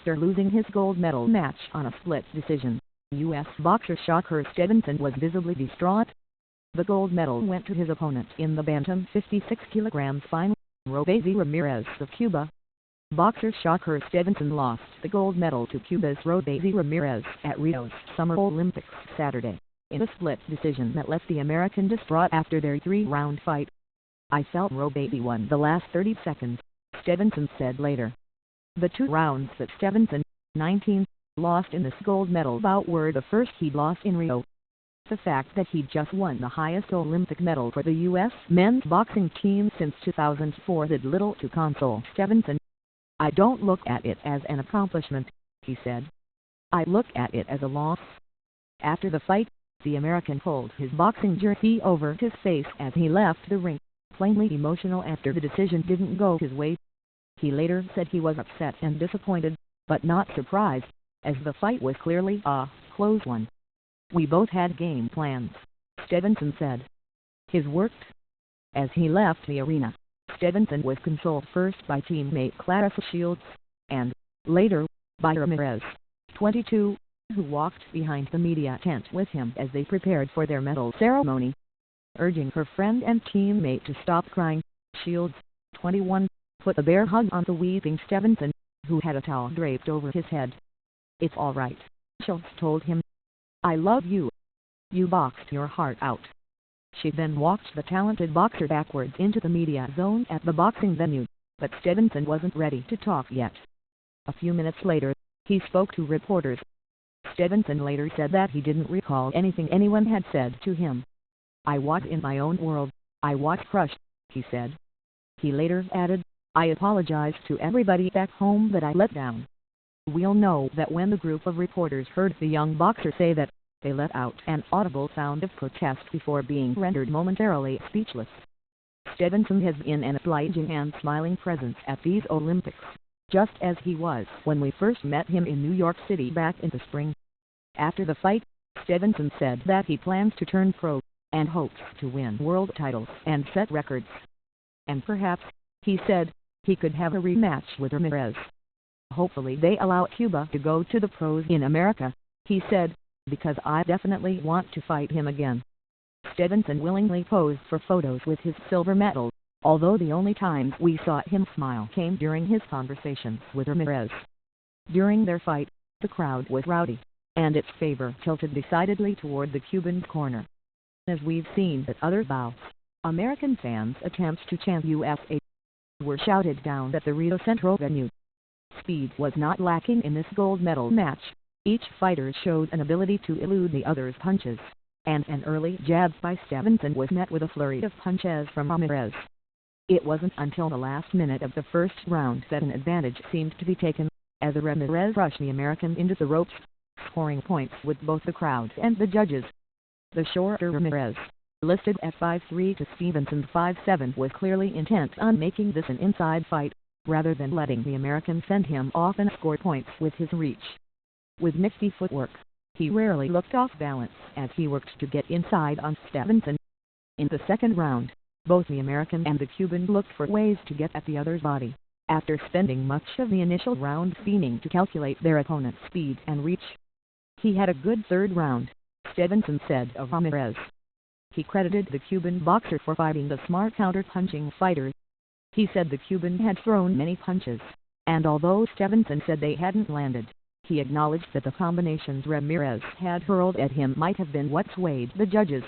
after losing his gold medal match on a split decision. U.S. boxer Shakur Stevenson was visibly distraught. The gold medal went to his opponent in the bantam 56 kg final, Robeisy Ramirez of Cuba. Boxer Shakur Stevenson lost the gold medal to Cuba's Robeisy Ramirez at Rio's Summer Olympics Saturday, in a split decision that left the American distraught after their 3-round fight. "I felt Robeisy won the last 30 seconds, Stevenson said later. The 2 rounds that Stevenson, 19, lost in this gold medal bout were the first he'd lost in Rio. The fact that he'd just won the highest Olympic medal for the U.S. men's boxing team since 2004 did little to console Stevenson. "I don't look at it as an accomplishment," he said. "I look at it as a loss." After the fight, the American pulled his boxing jersey over his face as he left the ring, plainly emotional after the decision didn't go his way. He later said he was upset and disappointed, but not surprised, as the fight was clearly a close one. "We both had game plans," Stevenson said. His worked. As he left the arena, Stevenson was consoled first by teammate Clarissa Shields, and, later, by Ramirez, 22, who walked behind the media tent with him as they prepared for their medal ceremony. Urging her friend and teammate to stop crying, Shields, 21, put a bear hug on the weeping Stevenson, who had a towel draped over his head. "It's all right," Shields told him. "I love you. You boxed your heart out." She then walked the talented boxer backwards into the media zone at the boxing venue, but Stevenson wasn't ready to talk yet. A few minutes later, he spoke to reporters. Stevenson later said that he didn't recall anything anyone had said to him. "I was in my own world, I was crushed," he said. He later added, "I apologize to everybody back home that I let down." We'll know that when the group of reporters heard the young boxer say that, they let out an audible sound of protest before being rendered momentarily speechless. Stevenson has been an obliging and smiling presence at these Olympics, just as he was when we first met him in New York City back in the spring. After the fight, Stevenson said that he plans to turn pro, and hopes to win world titles and set records. And perhaps, he said, he could have a rematch with Ramirez. "Hopefully they allow Cuba to go to the pros in America," he said, "because I definitely want to fight him again." Stevenson willingly posed for photos with his silver medal, although the only times we saw him smile came during his conversations with Ramirez. During their fight, the crowd was rowdy, and its favor tilted decidedly toward the Cuban's corner. As we've seen at other bouts, American fans' attempts to chant USA were shouted down at the Rio Central venue. Speed was not lacking in this gold medal match. Each fighter showed an ability to elude the other's punches, and an early jab by Stevenson was met with a flurry of punches from Ramirez. It wasn't until the last minute of the first round that an advantage seemed to be taken, as Ramirez rushed the American into the ropes, scoring points with both the crowd and the judges. The shorter Ramirez, listed at 5'3" to Stevenson's 5'7", was clearly intent on making this an inside fight, rather than letting the American fend him off and score points with his reach. With nifty footwork, he rarely looked off balance as he worked to get inside on Stevenson. In the second round, both the American and the Cuban looked for ways to get at the other's body, after spending much of the initial round scheming to calculate their opponent's speed and reach. He had a good third round, Stevenson said of Ramirez. He credited the Cuban boxer for fighting the smart counter-punching fighter. He said the Cuban had thrown many punches, and although Stevenson said they hadn't landed, he acknowledged that the combinations Ramirez had hurled at him might have been what swayed the judges.